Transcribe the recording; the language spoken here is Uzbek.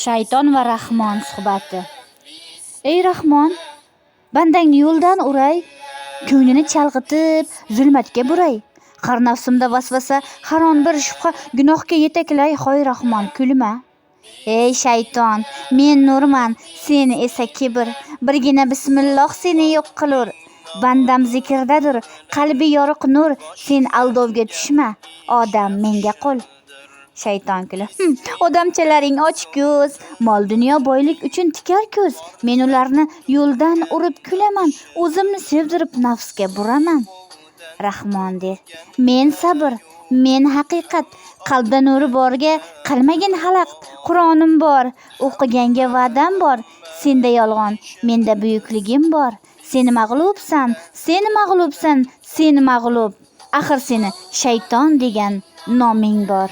Shayton va Rahmon suhbati. Ey Rahmon, bandangni yo'ldan uray, ko'nglini chalg'itib, zulmatga buray. Har nafsimda vasvasa, haron bir shubha gunohga yetaklay. Hoy Rahmon, kulma. Ey shayton, men nurman, sen esa kibr. Birgina bismilloh seni yo'q qilur. Bandam zikrdadir, qalbi yoriq nur, sen aldovga tushma. Odam menga qul. Shayton kulib, odamchalaring ochko'z, mol dunyo boylik uchun tikar ko'z. Men ularni yo'ldan urib kulaman, o'zimni sevdirib nafsga buraman. Rahmon der, men sabr, men haqiqat, qalbda nuri borga qilmagin xalaqt. Qur'onim bor, o'qiganga va'dam bor, senda yolg'on, menda buyukligim bor. Seni mag'lubsan, seni mag'lubsan, seni mag'lub. Axir seni shayton degan noming bor.